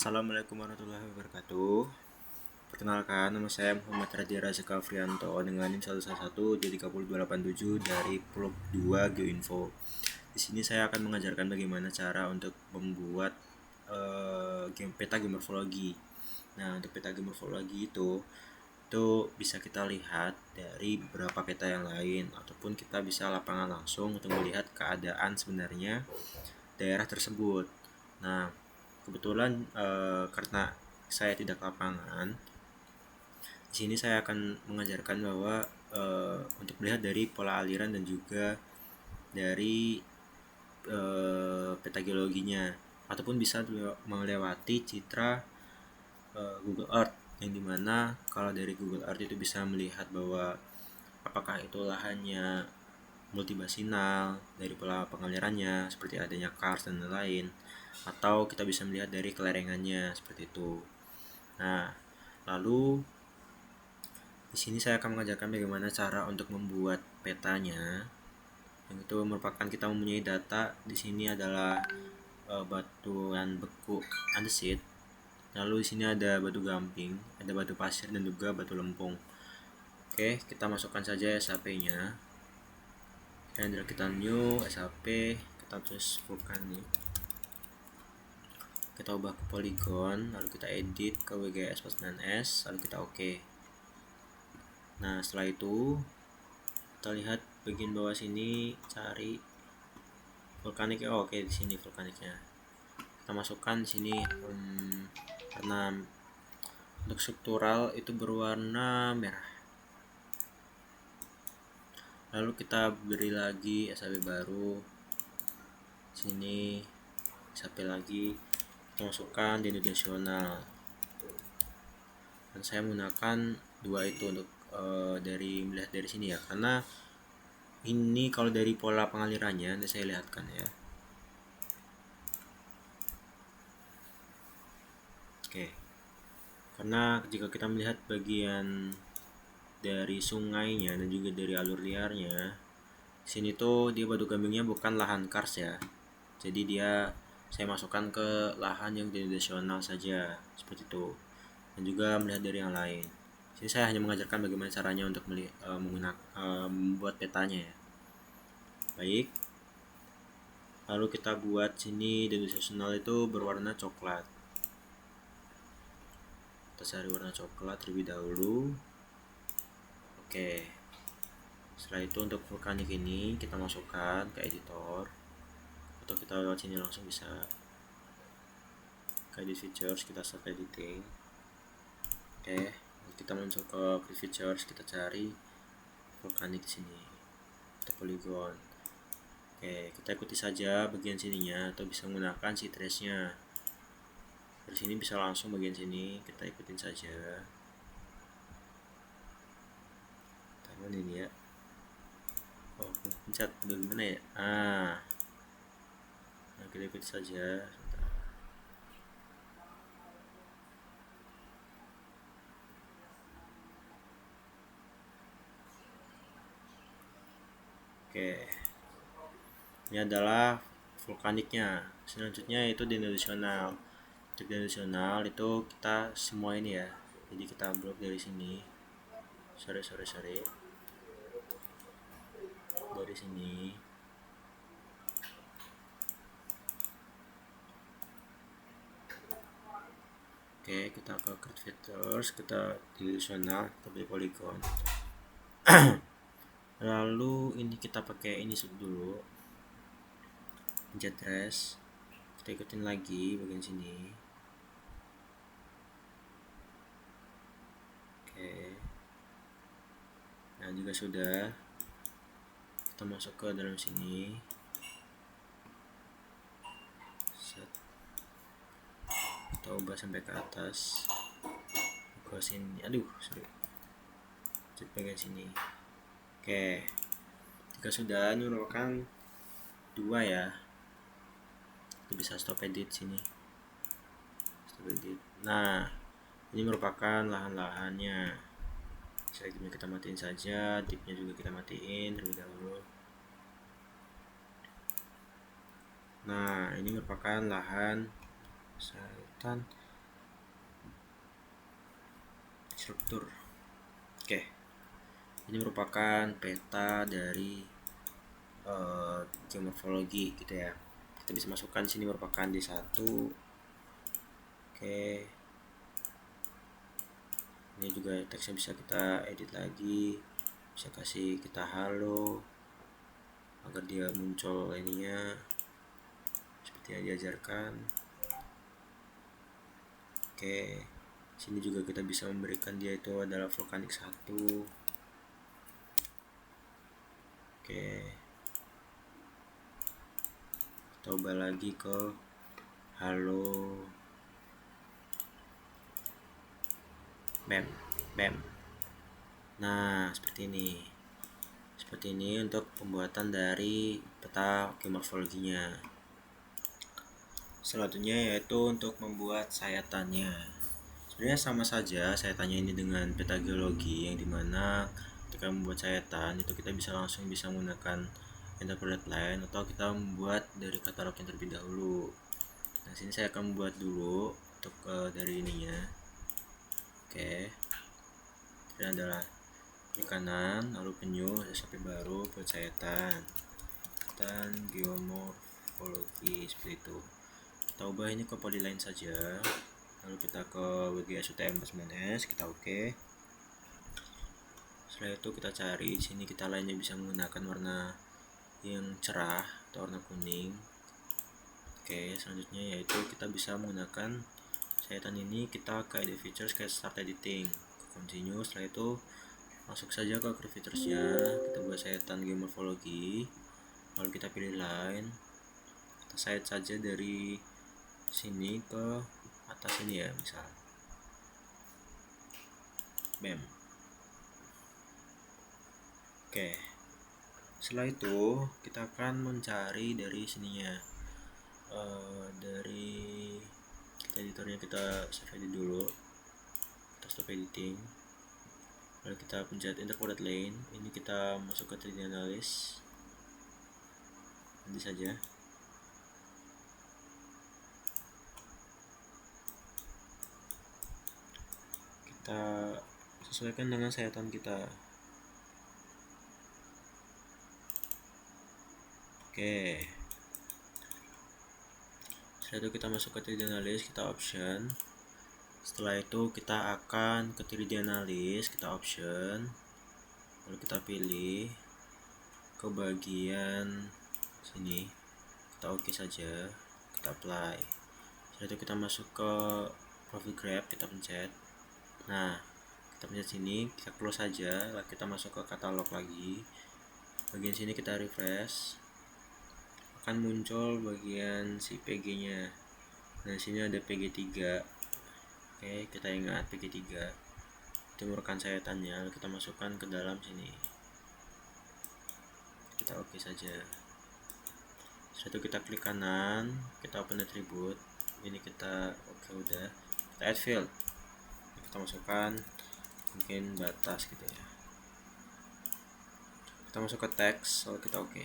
Assalamualaikum warahmatullahi wabarakatuh. Perkenalkan, nama saya Muhammad Radya Razaka Frianto dengan NIM 111-30287 dari Prog 2 Geoinfo. Di sini saya akan mengajarkan bagaimana cara untuk membuat peta geomorfologi. Nah, untuk peta geomorfologi itu bisa kita lihat dari beberapa peta yang lain, ataupun kita bisa lapangan langsung untuk melihat keadaan sebenarnya daerah tersebut. Nah, kebetulan karena saya tidak ke lapangan, di sini saya akan mengajarkan bahwa untuk melihat dari pola aliran dan juga dari peta geologinya, ataupun bisa melewati citra Google Earth, yang dimana kalau dari Google Earth itu bisa melihat bahwa apakah itu lahannya multibasinal dari pola pengalirannya seperti adanya karst dan lain-lain, atau kita bisa melihat dari kelerengannya seperti itu. Nah, lalu di sini saya akan mengajarkan bagaimana cara untuk membuat petanya, yang itu merupakan kita mempunyai data. Di sini adalah batuan beku andesit, lalu di sini ada batu gamping, ada batu pasir dan juga batu lempung. Oke, kita masukkan saja SHP-nya. Dan kita new SHP, kita tulis vulkanik, kita ubah ke polygon, lalu kita edit ke WGS 49S, lalu kita oke. Nah, setelah itu kita lihat bagian bawah sini, cari vulkanik. Oke, di sini vulkaniknya. Kita masukkan di sini karena untuk struktural itu berwarna merah. Lalu kita beri lagi SHP baru. Sini SHP lagi, kita masukkan dimensional. Dan saya menggunakan dua itu untuk dari melihat dari sini ya, karena ini kalau dari pola pengalirannya nanti saya lihatkan ya. Oke, karena jika kita melihat bagian dari sungainya dan juga dari alur liarnya, sini tuh dia batu gampingnya bukan lahan kars ya, jadi dia saya masukkan ke lahan yang tradisional saja seperti itu, dan juga melihat dari yang lain. Jadi saya hanya mengajarkan bagaimana caranya untuk membuat petanya ya. Baik, lalu kita buat sini tradisional itu berwarna coklat. Kita cari warna coklat terlebih dahulu. Oke, setelah itu untuk vulkanik ini kita masukkan ke editor, atau kita lewat sini langsung bisa ke edit features, kita start editing. Oke, kita masuk ke create features, kita cari vulkanik di sini, kita polygon. Oke, kita ikuti saja bagian sininya, atau bisa menggunakan si trace-nya. Dari sini bisa langsung bagian sini, kita ikutin saja. Taruh ini ya. Oh, pencet bagaimana ya? Nah, kita ikuti saja. Oke, ini adalah vulkaniknya. Selanjutnya itu dimensional. Untuk dimensional itu kita semua ini ya, jadi kita blok dari sini. Sorry dari sini. Oke, kita ke create features, kita dimensional, kita beli polygon. Lalu ini kita pakai ini dulu, pencet trace, kita ikutin lagi bagian sini. Oke, nah juga sudah, kita masuk ke dalam sini. Kita ubah sampai ke atas ke sini. Sorry, cek bagian sini. Oke, jika sudah, ini merupakan dua ya, kita bisa stop edit sini, stop edit. Nah, ini merupakan lahan-lahannya. Selanjutnya kita matiin saja, tipnya juga kita matiin terlebih dahulu. Nah, ini merupakan lahan selatan struktur. Oke, ini merupakan peta dari geomorfologi gitu ya. Kita bisa masukkan sini merupakan D1. Oke, ini juga teksnya bisa kita edit lagi, bisa kasih kita halo agar dia muncul ininya seperti yang diajarkan. Oke, sini juga kita bisa memberikan dia itu adalah vulkanik 1. Oke, coba lagi ke halo bam bam. Nah, seperti ini untuk pembuatan dari peta geomorfologinya. Selanjutnya yaitu untuk membuat sayatannya. Sebenarnya sama saja sayatannya ini dengan peta geologi, yang dimana ketika membuat sayatan itu kita langsung bisa menggunakan interpolate line, atau kita membuat dari katalog yang terlebih dahulu. Nah, sini saya akan membuat dulu untuk dari ininya. Oke, ini adalah klik kanan lalu penyu sampai baru buat sayatan dan geomorfologi seperti itu. Kita ubah ini ke polyline saja, lalu kita ke WGS UTM Basmanes, kita oke. Setelah itu kita cari sini, kita lainnya bisa menggunakan warna yang cerah atau warna kuning. Oke, selanjutnya yaitu kita bisa menggunakan sayatan ini, kita ke edit features, ke start editing, continue. Setelah itu masuk saja ke create featuresnya, kita buat sayatan geomorfologi, lalu kita pilih line, kita sayat saja dari sini ke atas ini ya, misal bam. Oke, setelah itu kita akan mencari dari sininya, dari kita editornya, kita save edit dulu, kita stop editing, lalu kita pencet interpolate line. Ini kita masuk ke 3D analysis nanti saja. Kita sesuaikan dengan sayatan kita. Oke, setelah itu kita masuk ke 3D analysis, kita option. Setelah itu kita akan ke 3D analysis, kita option, lalu kita pilih ke bagian sini, kita oke saja, kita apply. Setelah itu kita masuk ke profile graph, kita pencet. Nah, kita pencet sini, kita close saja, lalu kita masuk ke katalog lagi. Bagian sini kita refresh, akan muncul bagian si PG nya. Nah, sini ada PG3. Oke, kita ingat PG3 itu merupakan sayatannya, lalu kita masukkan ke dalam sini, kita oke saja. Setelah itu kita klik kanan, kita open attribute, ini kita oke, udah kita add field, kita masukkan mungkin batas gitu ya, kita masuk ke teks, lalu kita oke.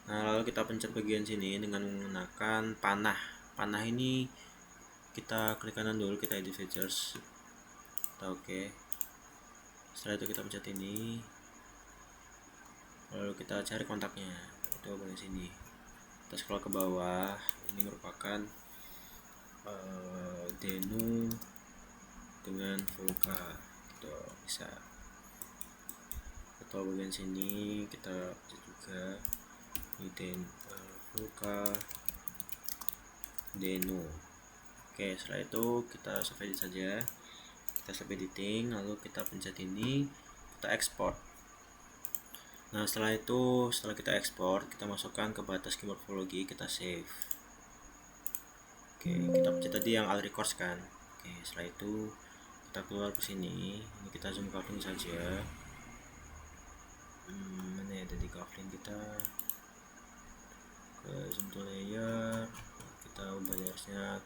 Nah, lalu kita pencet bagian sini dengan menggunakan panah. Panah ini kita klik kanan dulu, kita edit features, kita oke. Setelah itu kita pencet ini, lalu kita cari kontaknya, itu bagian sini, kita scroll ke bawah. Ini merupakan Denu dengan Vulka, itu bisa. Atau bagian sini kita juga Vulka Denu. Oke, setelah itu kita save edit saja, kita save editing, lalu kita pencet ini, kita export. Nah, setelah kita ekspor, kita masukkan ke batas geomorfologi, kita save. Oke, kita pencet tadi yang all records kan. Oke, setelah itu kita keluar ke sini, ini kita zoom coupling saja. Mana ya tadi coupling kita, ke zoom to layer, kita ubah layernya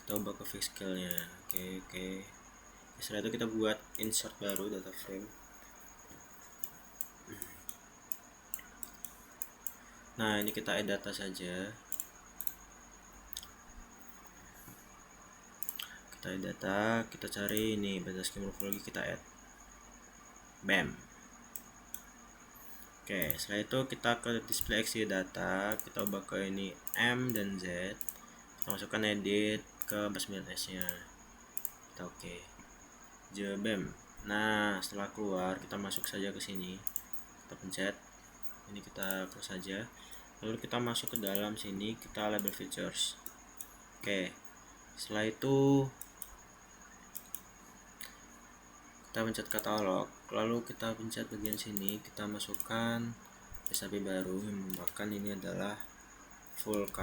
kita ubah ke fix scale nya. Oke. Setelah itu kita buat insert baru data frame. Nah, ini kita add data saja. Kita data, kita cari ini batas key morphology, kita add. Bam. Oke, setelah itu kita ke display XY data, kita ubah ke ini M dan Z. Kita masukkan edit ke bus S nya. Kita oke. Bam. Nah, setelah keluar kita masuk saja ke sini. Kita pencet. Ini kita close saja. Lalu kita masuk ke dalam sini, kita label features. Oke. Setelah itu kita pencet katalog, lalu kita pencet bagian sini, kita masukkan SAP baru yang merupakan ini adalah full K.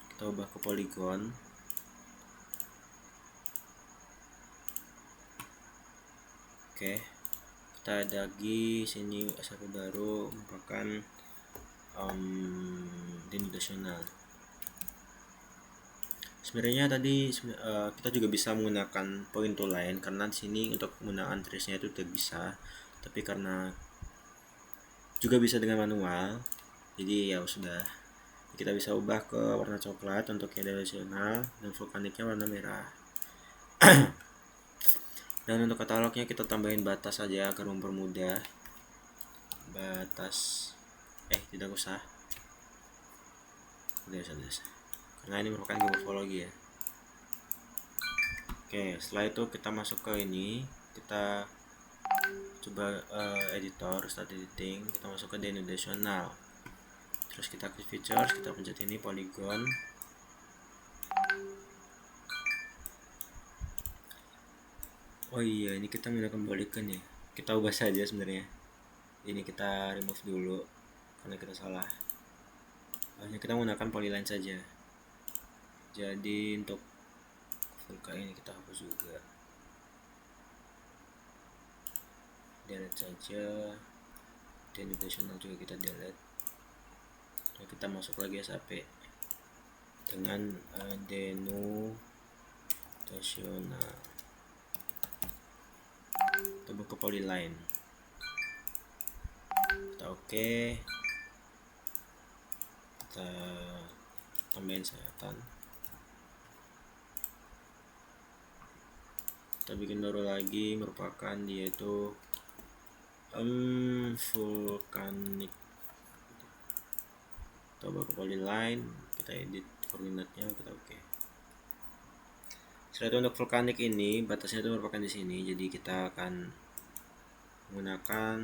Kita ubah ke polygon. Oke, kita ada lagi sini SAP baru merupakan dimensional. Sebenarnya tadi kita juga bisa menggunakan point tool lain, karena di sini untuk menggunakan trace-nya itu tidak bisa, tapi karena juga bisa dengan manual, jadi ya sudah, kita bisa ubah ke warna coklat untuk yang dimensional dan vulkaniknya warna merah. Dan untuk katalognya kita tambahin batas saja agar mempermudah. Batas tidak usah, udah karena ini merupakan morfologi ya. Oke, setelah itu kita masuk ke ini, kita coba editor, start editing, kita masuk ke denotational, terus kita klik features, kita pencet ini polygon. Oh iya, ini kita menggunakan polygon ya, kita ubah saja sebenarnya. Ini kita remove dulu karena kita salah. Hanya kita menggunakan polyline saja. Jadi untuk vulka ini kita hapus juga, delete saja, denotational juga kita delete. Lalu kita masuk lagi SAP dengan denotational, coba ke polyline, kita oke, kita tambahin sayatan, kita bikin baru lagi, merupakan dia itu vulkanik. Kita bawa ke polyline, kita edit koordinatnya, kita oke. Setelah itu untuk vulkanik ini batasnya itu merupakan di sini, jadi kita akan menggunakan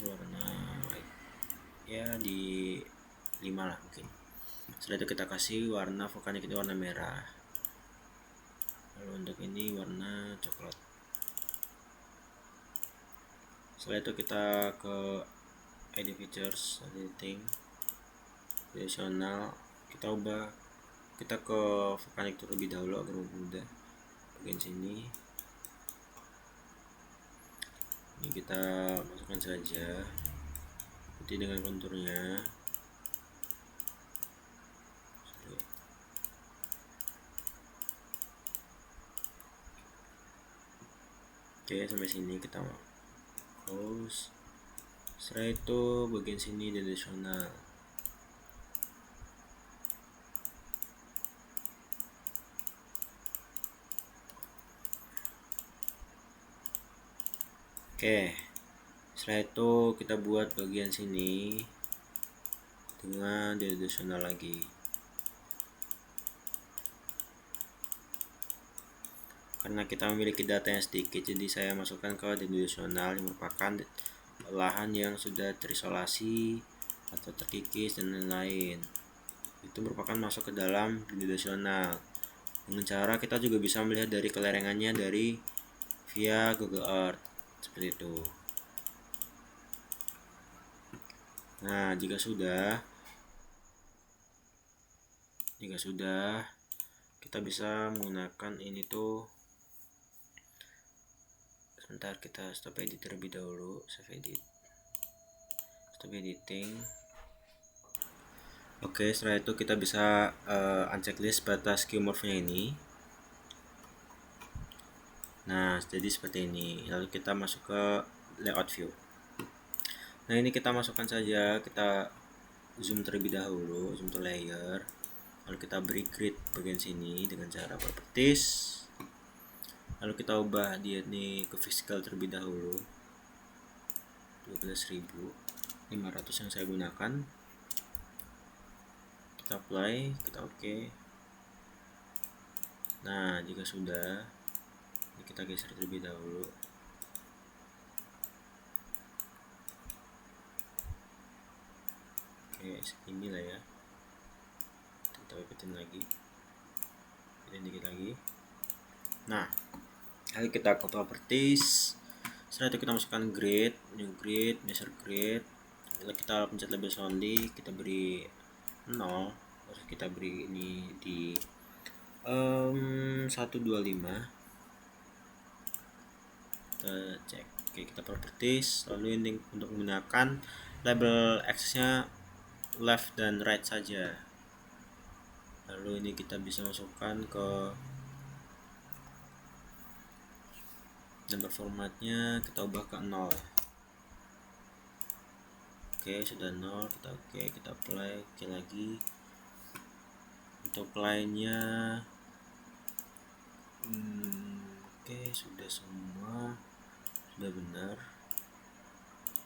warna white ya, di 5 lah mungkin. Setelah itu kita kasih warna vulkanik ini warna merah, lalu untuk ini warna coklat. Setelah itu kita ke edit features, editing, additional, kita ubah, kita ke vulkanik terlebih dahulu agar mudah. Bagian sini ini kita masukkan saja putih dengan konturnya. Oke, sampai sini kita close. Setelah itu bagian sini dimensional. Oke, setelah itu kita buat bagian sini dengan dimensional lagi. Karena kita memiliki data yang sedikit, jadi saya masukkan ke dimensional yang merupakan lahan yang sudah terisolasi atau terkikis dan lain-lain. Itu merupakan masuk ke dalam dimensional. Dengan cara kita juga bisa melihat dari kelerengannya dari via Google Earth seperti itu. Nah, jika sudah kita bisa menggunakan ini tuh. Sebentar, kita stop edit terlebih dahulu, save edit, stop editing. Oke, setelah itu kita bisa unchecklist batas geomorphnya ini. Nah, jadi seperti ini. Lalu kita masuk ke layout view. Nah, ini kita masukkan saja, kita zoom terlebih dahulu, zoom to layer, lalu kita beri grid bagian sini dengan cara properties, lalu kita ubah dia nih ke physical terlebih dahulu, 12.500 yang saya gunakan. Kita apply, kita oke. Nah, jika sudah, ini kita geser terlebih dahulu. Oke, segini lah ya. Kita pepetin lagi, ini dikit lagi. Nah, lalu kita ke properties. Setelah itu kita masukkan grid, new grid, measure grid. Lalu kita pencet label only, kita beri 0, terus kita beri ini di 125. Kita cek. Oke, kita properties, lalu ini untuk menggunakan label axisnya left dan right saja. Lalu ini kita bisa masukkan ke number formatnya, kita ubah ke 0. Oke, sudah 0, kita oke, kita apply, oke lagi. Untuk lainnya oke, sudah semua, sudah benar,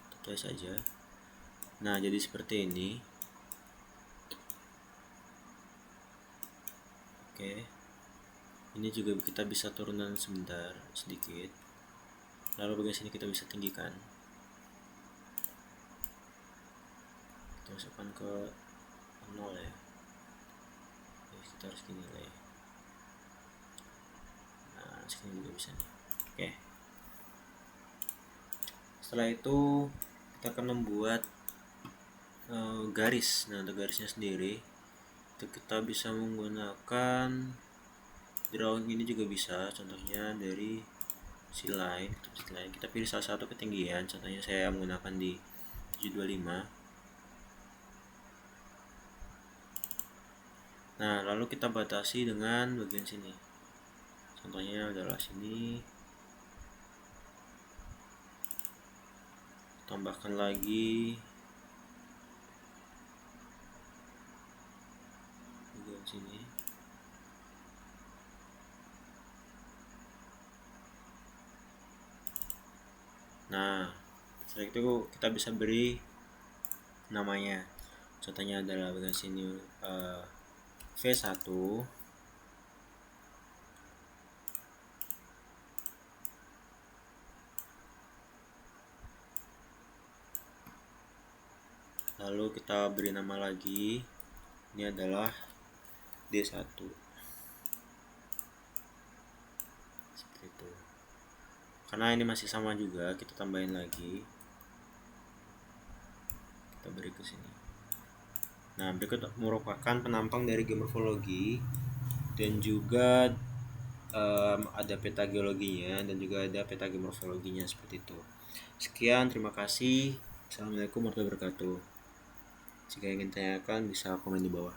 kita apply saja. Nah, jadi seperti ini. Oke, ini juga kita bisa turunan sebentar, sedikit. Lalu bagian sini kita bisa tinggikan, kita masukkan ke 0 ya. Kita harus gini lah ya. Nah, segini juga bisa nih. Oke, setelah itu kita akan membuat garis. Nah, untuk garisnya sendiri itu kita bisa menggunakan drawing ini juga bisa, contohnya dari C-line. Kita pilih salah satu ketinggian, contohnya saya menggunakan di 725. Nah, lalu kita batasi dengan bagian sini, contohnya adalah sini. Tambahkan lagi bagian sini. Nah, setelah itu kita bisa beri namanya, contohnya adalah bagian sini V1. Lalu kita beri nama lagi, ini adalah D1, seperti itu. Karena ini masih sama juga, kita tambahin lagi, kita beri ke sini. Nah, berikut merupakan penampang dari geomorfologi, dan juga ada peta geologinya dan juga ada peta geomorfologinya, seperti itu. Sekian, terima kasih. Assalamualaikum warahmatullahi wabarakatuh. Jika ingin tanyakan bisa komen di bawah.